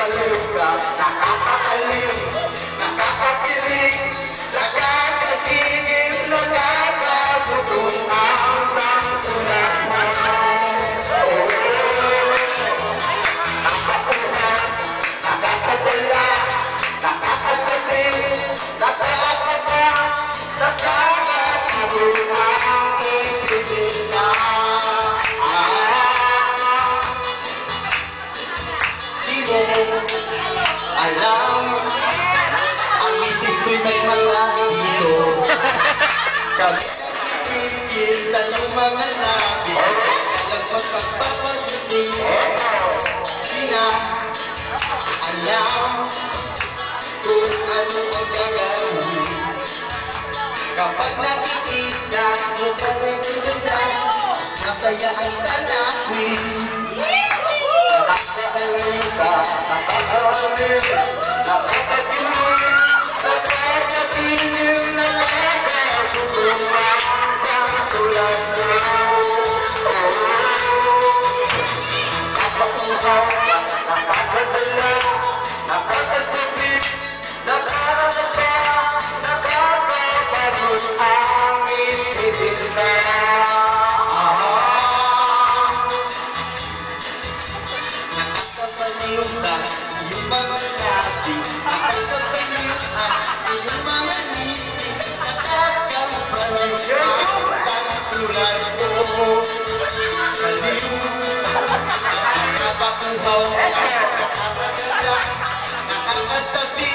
palusa, nakakaaliw, nakakakilig, nakakagigil, nakakagutom ang santunan mo. Nakakauhan, nakakadala, nakakasalim, nakakaba, nakakatibig ang isipin na. Alam, ang misis ko'y may mga dito. Kami nagkikil sa iyong mga labi, alam magpagpapagutin. Di na alam kung ano ang gagawin. Kapag nakikita mo ka rin kinaglan, masaya ang tanawin. Nakakalimuta, nakakalimuta, nakakakilig, nakakakilig, nakakagutuman sa tulad mo. Nakakauhaw, nakakadala, nakakasabit, nakakaba, nakakapagod ang isipin na. Yung mga natin, nakakapaliw ang iyong mga ngiti, nakakapaliw sa tulad ko. Kaliw, nakakakuhaw, nakakagala, nakakasabi,